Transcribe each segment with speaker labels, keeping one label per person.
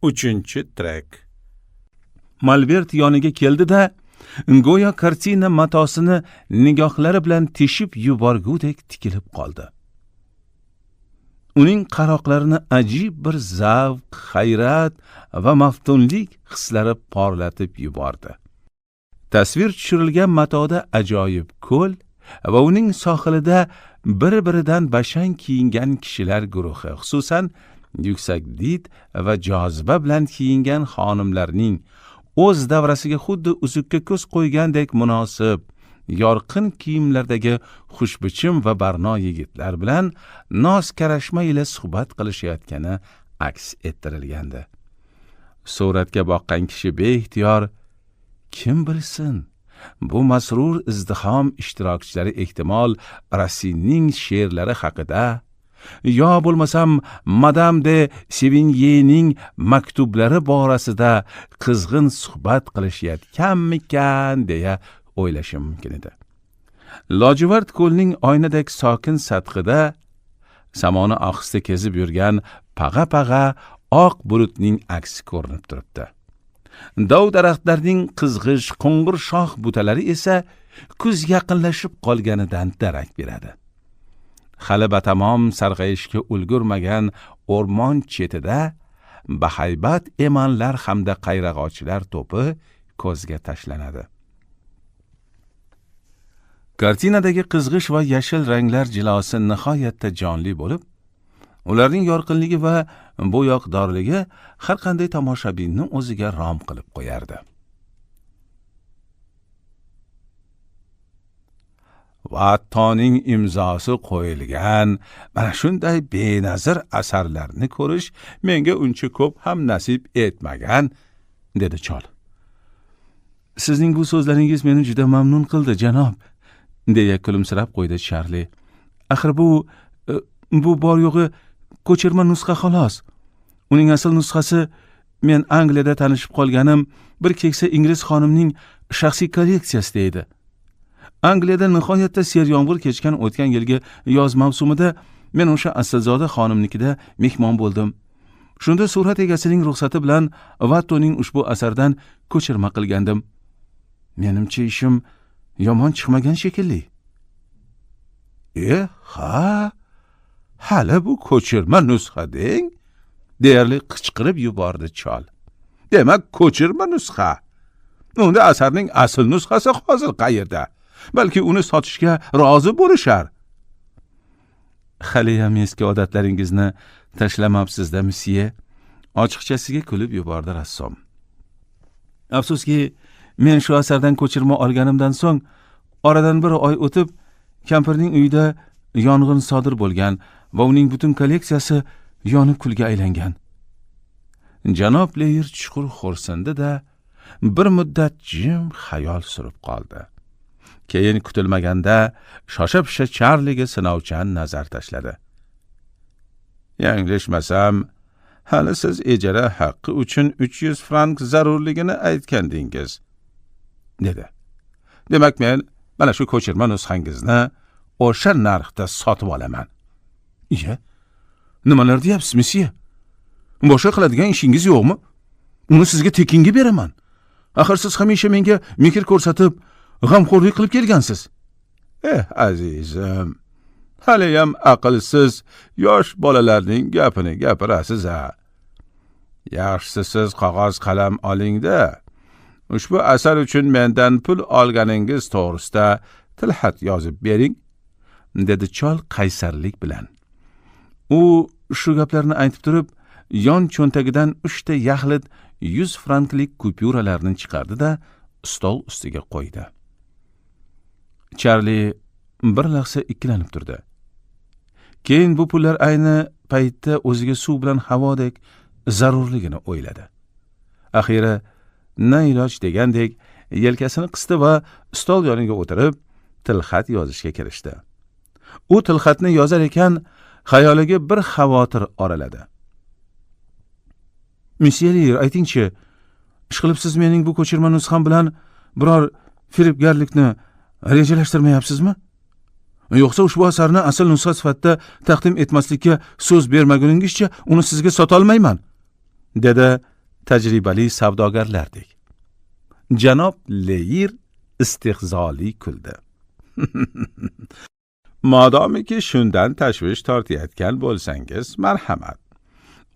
Speaker 1: 3-trek. Malbert yoniga keldi-da, go'yo kartina matosini nigohlari bilan teshib yuborgudek tikilib qoldi. Uning qaroqlarini ajib bir zavq, hayrat va maftunlik hislari porlatib yubordi. Tasvir tushirilgan matoda ajoyib ko'l va uning sohilida bir-biridan bashang kiyingan kishilar guruhi, xususan yuksak did va joziba bilan kiyingan xonimlarning o'z davrasiga xuddi uzukka ko'z qo'ygandek munosib, yorqin kiyimlardagi xushbichim va barno yigitlar bilan noz karashma ila suhbat qilishayotgani aks ettirilgandi. Suratga boqqan kishi beixtiyor, kim bilsin, bu masrur izdihom ishtirokchilari ehtimol Rasinning she'rlari haqida yo bo'lmasam Madam de Sevignéning maktublari borasida qizg'in suhbat qilishayotganmikan deya o'ylashim mumkin edi. Lojivard ko'lning oynadek sokin sathida samoni ohista kezib yurgan pag'a-pag'a oq bulutning aksi ko'rinib turibdi. Dov daraxtlarning qizg'ish qo'ng'ir shox butalari esa kuz yaqinlashib qolganidan darak beradi. Hali batamom sarg'ayishga ulgurmagan o'rmon chetida bahaybat emanlar hamda qayrag'ochlar to'pi ko'zga tashlanadi. Kartinadagi qizg'ish va yashil ranglar jilosi nihoyatda jonli bo'lib, ularning yorqinligi va bo'yoqdorligi har qanday tomoshabinni o'ziga rom qilib qo'yardi. Vattoning imzosi qo'yilgan mana shunday benazir asarlarni ko'rish menga uncha ko'p ham nasib etmagan, dedi chol. Sizning bu so'zlaringiz meni juda mamnun qildi, janob, deya kulimsirab qo'ydi Charlie. Axir bu bor yo'g'i ko'chirma nusxa xolos. Uning asl nusxasi men Angliyada tanishib qolganim bir keksa ingliz xonimning shaxsiy kolleksiyasida edi. Angliyada nihoyatda seryomg'ir kechgan o'tgan yilgi yoz mavsumida men o'sha aslzoda xonimnikida mehmon bo'ldim. Shunda surat egasining ruxsati bilan Vattoning ushbu asardan ko'chirma qilgandim. Menimcha ishim yomon chiqmagan shekilli. Ha, hali bu ko'chirma nusxa deng, deyarli qichqirib yubordi chol. Demak, ko'chirma nusxa. Unda asarning asl nusxasi hozir qayerda? Balki uni sotishga rozi bo'lishar. Hali ham eski odatlaringizni tashlamabsiz-da, monsieur. Ochiqchasiga kulib yubordi rassom. Afsuski, men shu asardan ko'chirma olganimdan so'ng oradan bir oy o'tib, kampirning uyida yong'in sodir bo'lgan va uning butun kolleksiyasi yonib kulga aylangan. Janob Leyer chuqur xo'rsindi-da, bir muddat jim xayol surib qoldi. Keyin kutilmaganda shosha-pisha Charliga sinovchan nazar tashladi. Yanglishmasam, hali siz ijara haqqi uchun 300 frank zarurligini aytgandingiz, dedi. Demak, men mana shu ko'chirma nusxangizni o'sha narxda sotib olaman. Iya, nimalar deyapsiz, monsieur? Boshqa qiladigan ishingiz yo'qmi? Uni sizga tekinga beraman. Axir siz hamisha menga mehr ko'rsatib, g'amxo'rlik qilib kelgansiz. Azizim, hali ham aqlsiz yosh bolalarning gapini gapirasiz-a. Yaxshisi siz qog'oz qalam oling-da. Ushbu asar uchun mendan pul olganingiz to'g'risida tilxat yozib bering, dedi chol qaysarlik bilan. U shu gaplarni aytib turib, yon cho'ntagidan 3 ta yaxlit 100 franklik kupyuralarni chiqardi-da, stol ustiga qo'ydi. Charlie bir lahza ikkilanib turdi. Keyin bu pullar ayni paytda o'ziga suv bilan havodek zarurligini o'yladi. Axiri na iloj degandek yelkasini qisdi va stol yoniga o'tirib tilxat yozishga kirishdi. U tilxatni yozar ekan, xayoliga bir xavotir oraladi. Monsieur Leyer, aytingchi, ishqilib siz mening bu ko'chirma nusxam bilan biror firibgarlikni rejalashtirmayapsizmi? Yo'qsa ushbu asarni asl nusxa sifatida taqdim etmaslikka so'z bermaguningizcha uni sizga sota olmayman. dedi tajribali savdogarlardek. Janob Leyir istehzoli kuldi. Modomiki shundan tashvish tortayotgan bo'lsangiz, marhamat.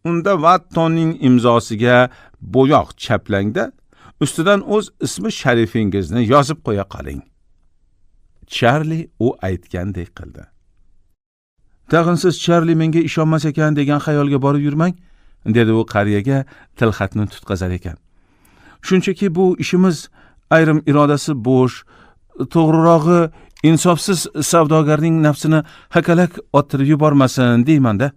Speaker 1: Unda Wattonning imzosiga bo'yoq chaplangda, ustidan o'z ismi sharifingizni yozib qo'ya qoling. Charli u aytgandek qildi. Tag'in siz Charli menga ishonmas ekan degan xayolga borib yurmang, dedi u qariyaga tilxatni tutqazar ekan. Shunchaki bu ishimiz ayrim irodasi bo'sh, to'g'rirog'i insofsiz savdogarning nafsini hakalak ottirib yubormasin deyman-da.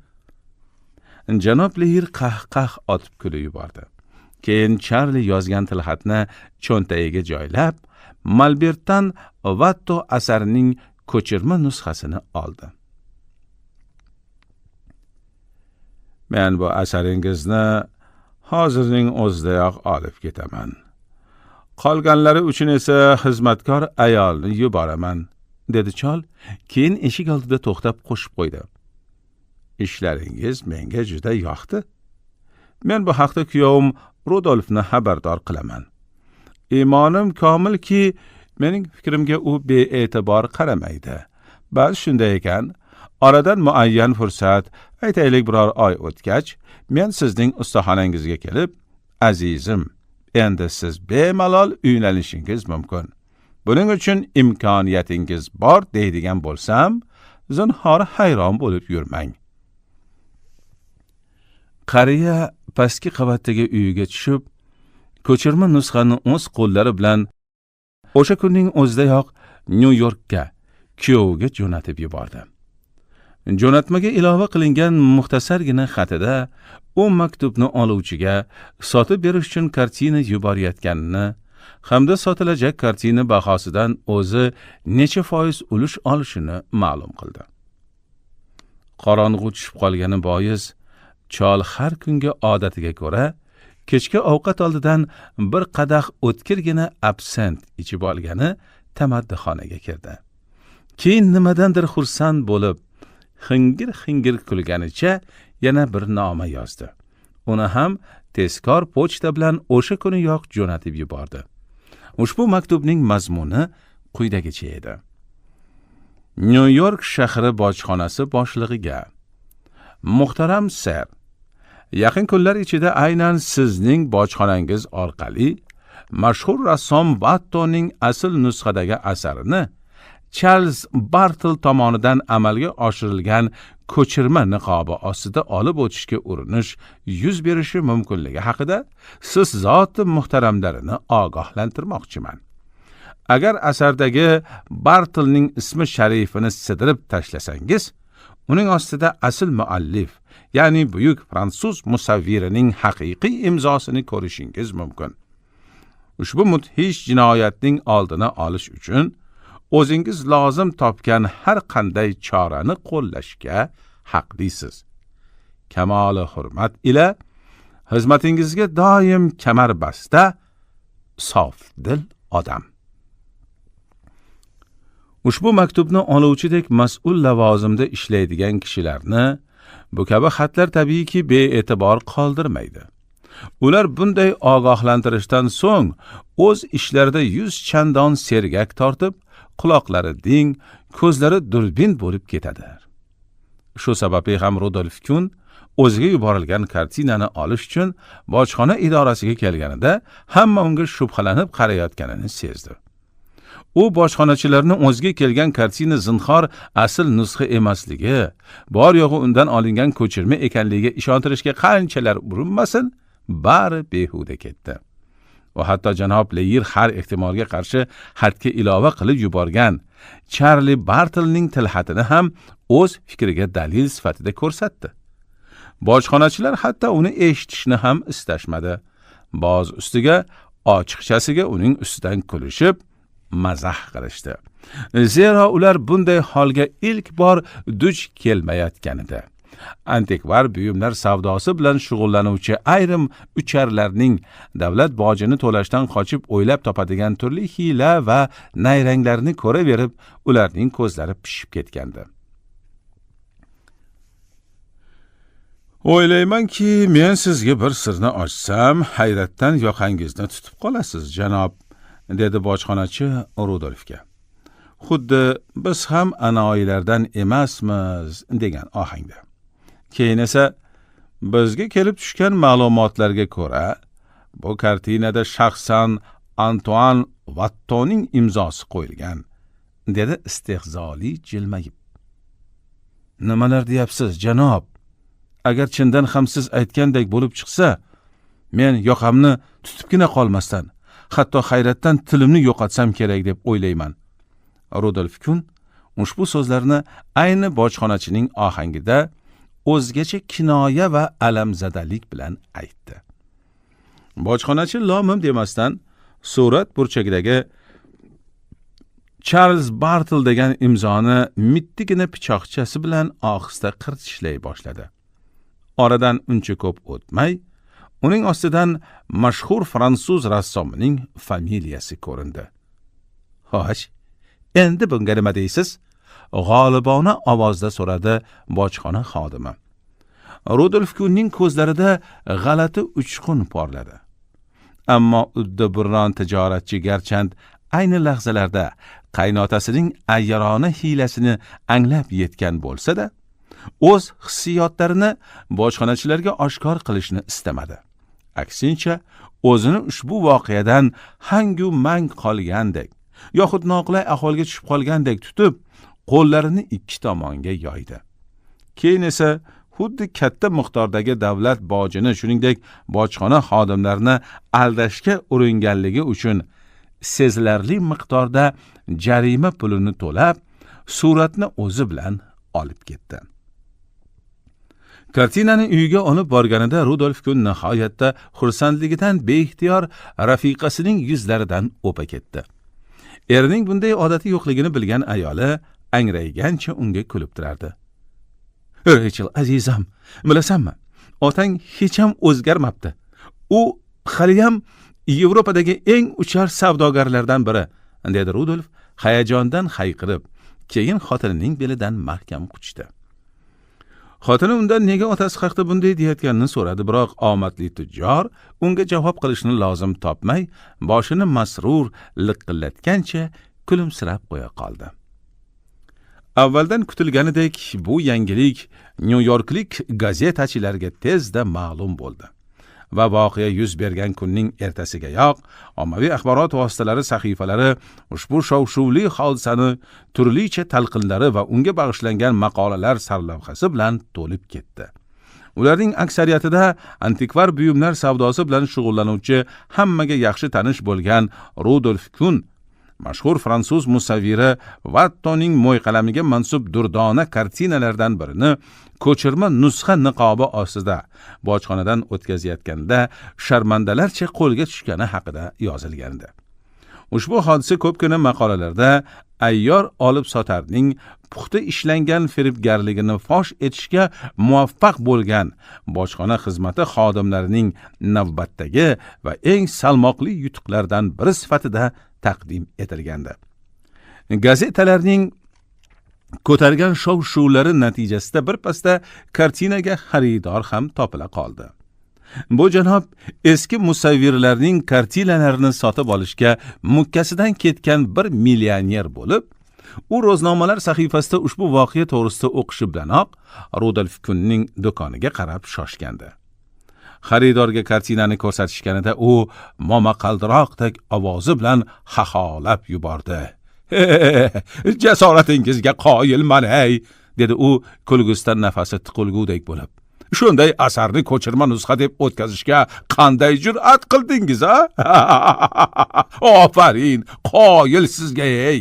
Speaker 1: Janob Leyir qah-qah otib kulib yubordi. Keyin Charli yozgan tilxatni cho'ntagiga joylab, Malbertdan Watto asarining ko'chirma nusxasini oldi. Men bu asaringizni hozirning o'zidayoq olib ketaman. Qolganlari uchun esa xizmatkor ayolni yuboraman, dedi chol, keyin eshik oldida to'xtab qo'shib qo'ydi. Ishlaringiz menga juda yoqdi. Men bu haqda kuyovim Rudolfni xabardor qilaman. Imonim komilki, mening fikrimga u bee'tibor qaramaydi. Ba'zi shunday ekan, oradan muayyan fursat, aytaylik biror oy o'tgach, men sizning ustaxonangizga kelib, azizim, endi siz bemalol uylanishingiz mumkin. Buning uchun imkoniyatingiz bor deydigan bo'lsam, zinhor hayron bo'lib yurmang. Qariya pastki qavatdagi uyiga tushib, ko'chirma nusxani o'z qo'llari bilan o'sha kunning o'zidayoq Nyu-Yorkka kuyoviga jo'natib yubordi. Jo'natmaga ilova qilingan muxtasargina xatida u maktubni oluvchiga sotib berish uchun kartina yuborayotganini hamda sotilajak kartina bahosidan o'zi necha foiz ulush olishini ma'lum qildi. Qorong'u tushib qolgani bois chol har kungi odatiga ko'ra kechki ovqat oldidan bir qadah o'tkirgina absent ichib olgani tamaddixonaga kirdi. Keyin nimadandir xursand bo'lib, xingir kulganicha yana bir noma yozdi. Uni ham tezkor pochta bilan o'sha kuniyoq jo'natib yubordi. Ushbu maktubning mazmuni quyidagicha edi. Nyu-York shahri bojxonasi boshlig'iga: Muhtaram ser, yaqin kunlar ichida aynan sizning bojxonangiz orqali mashhur rassom Wattoning asl nusxadagi asarini Charles Bartle tomonidan amalga oshirilgan ko'chirma niqobi ostida olib o'tishga urinish yuz berishi mumkinligi haqida siz zoti muhtaramlarini ogohlantirmoqchiman. Agar asardagi Bartlening ismi sharifini sidirib tashlasangiz, uning ostida asl muallif, ya'ni buyuk fransuz musavvirining haqiqiy imzosini ko'rishingiz mumkin. Ushbu mudhish jinoyatning oldini olish uchun o'zingiz lozim topgan har qanday chorani qo'llashga haqlisiz. Kamoli hurmat ila xizmatingizga doim kamarbasta, sof dil odam. Ushbu maktubni oluvchidek mas'ul lavozimda ishlaydigan kishilarni bu kabi xatlar tabiiyki bee'tibor qoldirmaydi. Ular bunday ogohlantirishdan so'ng o'z ishlarida 100 chandon sergak tortib, quloqlari ding, ko'zlari durbin bo'lib ketadilar. Shu sababli ham Rudolf Kun o'ziga yuborilgan kartinani olish uchun bojxona idorasiga kelganida hamma unga shubhalanib qarayotganini sezdi. U bojxonachilarni o'ziga kelgan kartina zinhor asl nusxa emasligi, bor yo'g'i undan olingan ko'chirma ekanligiga ishontirishga qanchalar urinmasin, bari behuda ketdi. Va hatto janob Leyir har ehtimolga qarshi xatga ilova qilib yuborgan Charli Bartlening tilxatini ham o'z fikriga dalil sifatida ko'rsatdi. Bojxonachilar hatto uni eshitishni ham istashmadi. Boz ustiga ochiqchasiga uning ustidan kulishib, mazah qilishdi. Zero ular bunday holga ilk bor duch kelmayotganida. Antikvar buyumlar savdosi bilan shug'ullanuvchi ayrim ucharlarning davlat bojini to'lashdan qochib o'ylab topadigan turli hiyla va nayranglarni ko'raverib, ularning ko'zlari pishib ketgandi. O'ylaymanki, men sizga bir sirni ochsam, hayratdan yoqangizni tutib qolasiz, janob, dedi bojxonachi Rudolfga. Xuddi biz ham anoyilardan emasmiz degan ohangda. Keyin esa bizga kelib tushgan ma'lumotlarga ko'ra, bu kartinada shaxsan Antoine Wattonning imzosi qo'yilgan, dedi istehzoli jilmayib. Nimalar deyapsiz, janob? Agar chindan ham siz aytgandek bo'lib chiqsa, men yoqamni tutibgina qolmasdan, hatto hayratdan tilimni yo'qotsam kerak deb o'ylayman. Rudolf Kun ushbu so'zlarni ayni bojxonachining ohangida o'zgacha kinoya va alamzadalik bilan aytdi. Bojxonachi lomim demasdan surat burchagidagi Charles Bartle degan imzoni mittigina pichoqchasi bilan ohista qirtishlay boshladi. Oradan uncha ko'p o'tmay, uning ostidan mashhur fransuz rassomining familiyasi ko'rindi. Xo'sh, endi bunga nima deysiz? G'olibona ovozda so'radi bojxona xodimi. Rudolf Kunning ko'zlarida g'alati uchqun porladi. Ammo uddaburon tijoratchi garchand ayni lahzalarda qaynotasining ayyorona hiylasini anglab yetgan bo'lsa-da, o'z hissiyotlarini bojxonachilarga oshkor qilishni istamadi. Aksincha, o'zini ushbu voqeadan hangu mang qolgandek, yoxud noqulay ahvolga tushib qolgandek tutib, qo'llarini ikki tomonga yoydi. Keyin esa xuddi katta miqdordagi davlat bojini, shuningdek bojxona xodimlarini aldashga uringanligi uchun sezilarli miqdorda jarima pulini to'lab, suratni o'zi bilan olib ketdi. Kartinani uyiga olib borganida Rudolf Kun nihoyatda xursandligidan beixtiyor rafiqasining yuzlaridan o'pa ketdi. Erining bunday odati yo'qligini bilgan ayoli angraygancha unga kulib turardi. Rachel azizam, bilasanmi? Otang hech ham o'zgarmabdi. U hali ham Yevropadagi eng uchar savdogarlardan biri, dedi Rudolf hayajondan hayqirib, keyin xotinining belidan mahkam quchdi. Xotini undan nega otasi haqida bunday deyotganini so'radi, biroq omadli tujjor unga javob qilishni lozim topmay, boshini masrur liqillatgancha kulimsirab qo'ya qoldi. Avvaldan kutilganidek bu yangilik Nyu-Yorklik gazetachilarga tezda ma'lum bo'ldi. Va voqea yuz bergan kunning ertasigayoq ommaviy axborot vositalari sahifalari ushbu shov-shuvli hodisani turlicha talqinlari va unga bag'ishlangan maqolalar sarlavhasi bilan to'lib ketdi. Ularning aksariyatida antikvar buyumlar savdosi bilan shug'ullanuvchi, hammaga yaxshi tanish bo'lgan Rudolf Kun, mashhur fransuz musavviri Wattonning mo'yqalamiga mansub durdona kartinalardan birini ko'chirma nusxa niqobi ostida bojxonadan o'tkazayotganda sharmandalarcha qo'lga tushgani haqida yozilgandi. Ushbu hodisa ko'pgina maqolalarda ayyor olib sotarning puxta ishlangan firibgarligini fosh etishga muvaffaq bo'lgan bojxona xizmati xodimlarining navbatdagi va eng salmoqli yutuqlardan biri sifatida taqdim etilgandi. Gazetalarning ko'targan shov-shuvlari natijasida birpasda kartinaga xaridor ham topila qoldi. Bu janob eski musavvirlarning kartinalarini sotib olishga mukkasidan ketgan bir millioner bo'lib, u ro'znomalar sahifasida ushbu voqea to'g'risida o'qishi bilanoq Rudolf Kunning do'koniga qarab shoshgandi. Xaridorga kartinani ko'rsatishganida u momaqaldiroqdek ovozi bilan xaxolab yubordi. Jasoratingizga qoyilman ey, dedi u kulgusdan nafasi tiqilgudek bo'lib. Shunday asarni ko'chirma nusxa deb o'tkazishga qanday jur'at qildingiz, a? Ofarin, qoyil sizga ey.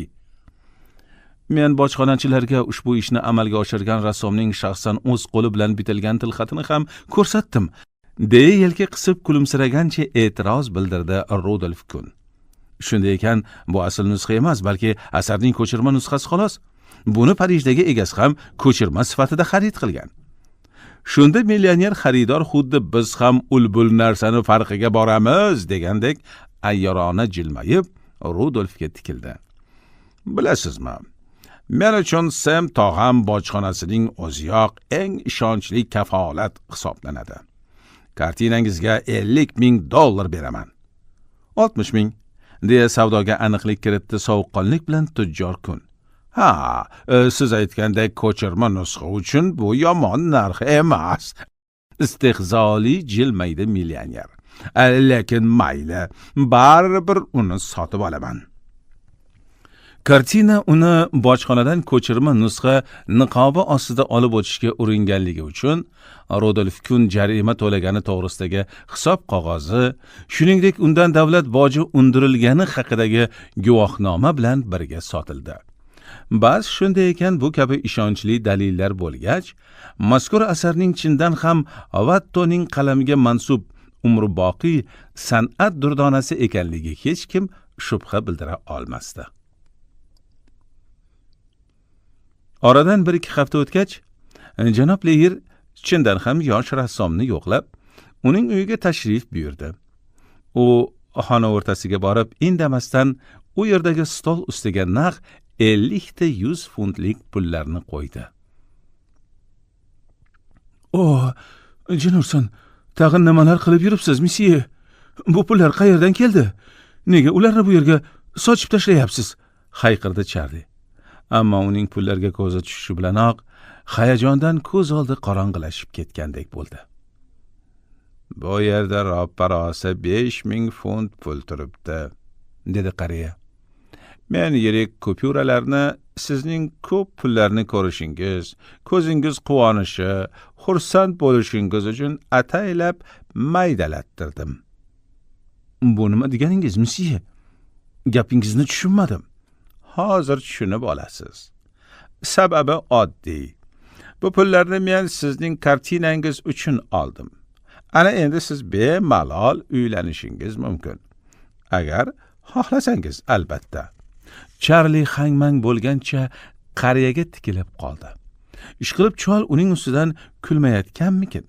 Speaker 1: Men bojxonachilarga ushbu ishni amalga oshirgan rassomning shaxsan o'z qo'li bilan bitilgan tilxatini ham ko'rsatdim, deya yelka qisib kulimsiragancha e'tiroz bildirdi Rudolf Kun. Shunday ekan, bu asl nusxa emas, balki asarning ko'chirma nusxasi xolos. Buni Parijdagi egasi ham ko'chirma sifatida xarid qilgan. Shunda millioner xaridor xuddi biz ham ulbul narsani farqiga boramiz degandek ayyorona jilmayib Rudolfga tikildi. Bilasizmi, Men uchun Sam tog'am bojxonasining o'ziyoq eng ishonchli kafolat hisoblanadi. Kartinangizga $50,000 beraman. 60,000 deya savdoga aniqlik kiritdi sovuqqonlik bilan tujjor kun. Ha, siz aytgandek ko'chirma nusxa uchun bu yomon narx emas. Istehzoli jilmaydi millioner. Lekin mayli, baribir uni sotib olaman. Kartina uni bojxonadan ko'chirma nusxa niqobi ostida olib o'tishga uringanligi uchun Rodolf Kun jarima to'lagani to'g'risidagi hisob qog'ozi, shuningdek undan davlat boji undirilgani haqidagi guvohnoma bilan birga sotildi. Bas shunday ekan, bu kabi ishonchli dalillar bo'lgach, mazkur asarning chindan ham Wattoning qalamiga mansub umrboqiy san'at durdonasi ekanligiga hech kim shubha bildira olmasdi. Oradan 1-2 hafta o'tgach, janob Leyer chindan ham yosh rassomni yo'qlab, uning uyiga tashrif buyurdi. U xona o'rtasiga borib, indamasdan u yerdagi stol ustiga naq 50 ta 100 funtlik pullarni qo'ydi. Jinurson, tag'in nimalar qilib yuribsiz, mesye? Bu pullar qayerdan keldi? Nega ularni bu yerga sochib tashlayapsiz? Hayqirdi Charli. Ammo uning pullarga ko'zi tushishi bilanoq hayajondan ko'z oldi qorong'ilashib ketgandek bo'ldi. Bu yerda roppa-rosa 5,000 funt pul turibdi, dedi qariya. Men yirik kupyuralarni sizning ko'p pullarni ko'rishingiz, ko'zingiz quvonishi, xursand bo'lishingiz uchun ataylab maydalattirdim. Bu nima deganingiz, mesye? Gapingizni tushunmadim. Hozir tushunib olasiz. Sababi oddiy. Bu pullarni men sizning kartinangiz uchun oldim. Ana endi siz bemalol uylanishingiz mumkin. Agar xohlasangiz, albatta. Charli hang-mang bo'lgancha qariyaga tikilib qoldi. Ishqilib chol uning ustidan kulmayotganmikin?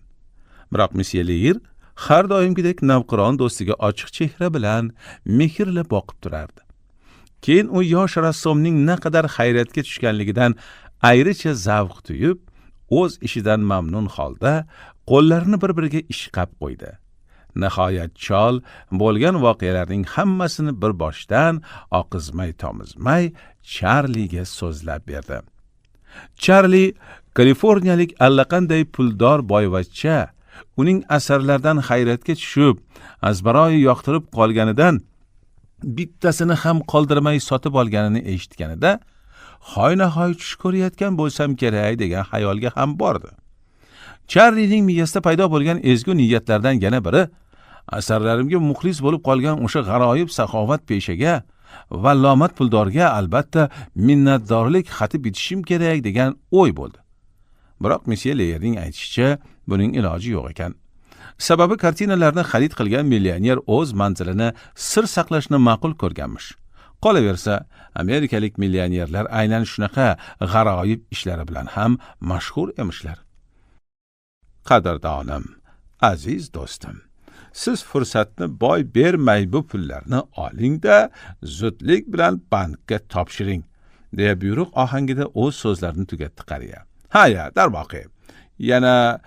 Speaker 1: Biroq mesye Leyer har doimgidek navqiron do'stiga ochiq chehra bilan mehrli boqib turardi. Keyin u yosh rassomning naqadar hayratga tushganligidan ayricha zavq tuyib, o'z ishidan mamnun holda qo'llarini bir-biriga ishqab qo'ydi. Nihoyat chol bo'lgan voqealarning hammasini bir boshdan oqizmay-tomizmay Charliga so'zlab berdi. Charli kaliforniyalik allaqanday puldor boyvachcha uning asarlaridan hayratga tushib, azbaroyi yoqtirib qolganidan bittasini ham qoldirmay sotib olganini eshitganida, hoynahoy tush ko'rayotgan bo'lsam kerak degan xayolga ham bordi. Charlining miyasida paydo bo'lgan ezgu niyatlardan yana biri asarlarimga muxlis bo'lib qolgan o'sha g'aroyib saxovat peshaga, vallomat puldorga albatta minnatdorlik xati bitishim kerak degan o'y bo'ldi. Biroq mesye Leyerning aytishicha, buning iloji yo'q ekan. Sababi kartinalarni xarid qilgan millioner o'z manzilini sir saqlashni ma'qul ko'rganmish. Qolaversa, amerikalik millionerlar aynan shunaqa g'aroyib ishlari bilan ham mashhur emishlar. Qadrdonim, aziz do'stim, siz fursatni boy bermay bu pullarni oling-da, zudlik bilan bankka topshiring, deya buyruq ohangida o'z so'zlarini tugatdi qariya. Ha-ya, darvoqe. Yana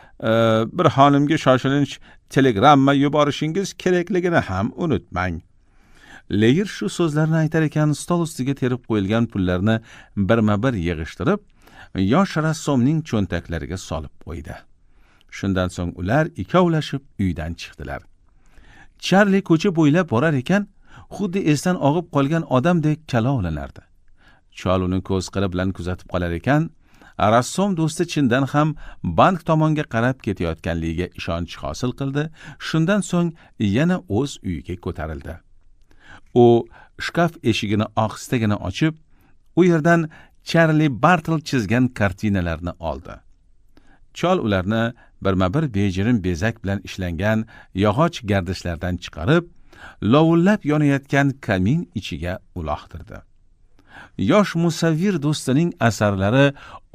Speaker 1: bir xonimga shoshilinch telegramma yuborishingiz kerakligini ham unutmang. Leyer shu so'zlarni aytar ekan, stol ustiga terib qo'yilgan pullarni birma-bir yig'ishtirib, yosh rassomning cho'ntaklariga solib qo'ydi. Shundan so'ng ular ikkovlashib uydan chiqdilar. Charli ko'cha bo'ylab borar ekan, xuddi esdan og'ib qolgan odamdek kalovlanardi. Chol uni ko'z qiri bilan kuzatib qolar ekan, rassom do'sti chindan ham bank tomonga qarab ketayotganligiga ishonch hosil qildi. Shundan so'ng yana o'z uyiga ko'tarildi. U shkaf eshigini ohistagina ochib, u yerdan Charli Bartle chizgan kartinalarni oldi. Chol ularni birma-bir bejirim bezak bilan ishlangan yog'och gardishlardan chiqarib, lovullab yonayotgan kamin ichiga uloqtirdi. Yosh musavvir do'stining asarlari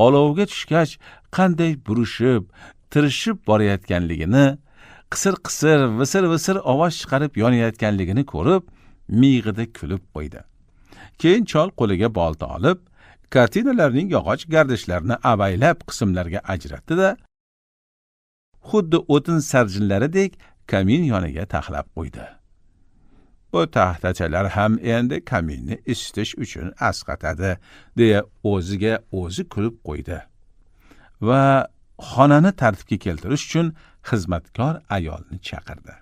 Speaker 1: olovga tushgach qanday burishib, tirishib borayotganligini, qisir-qisir, visir-visir ovoz chiqarib yonayotganligini ko'rib, miyig'ida kulib qo'ydi. Keyin chol qo'liga bolta olib, kartinalarning yog'och gardishlarini avaylab qismlarga ajratdi-da, xuddi o'tin sarjinlaridek kamin yoniga taxlab qo'ydi. Bu taxtachalar ham endi kaminni isitish uchun asqatadi, deya o'ziga o'zi kulib qo'ydi va xonani tartibga keltirish uchun xizmatkor ayolni chaqirdi.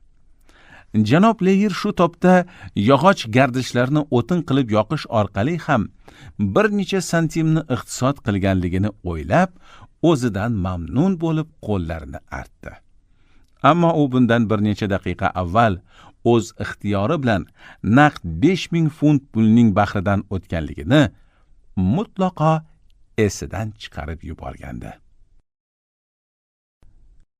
Speaker 1: Janob Leyer shu topda yog'och gardishlarni o'tin qilib yoqish orqali ham bir necha santimni iqtisod qilganligini o'ylab, o'zidan mamnun bo'lib qo'llarini artdi. Ammo u bundan bir necha daqiqa avval o'z ixtiyori bilan naqd 5000 funt pulning bahridan o'tganligini mutlaqo esidan chiqarib yuborgandi.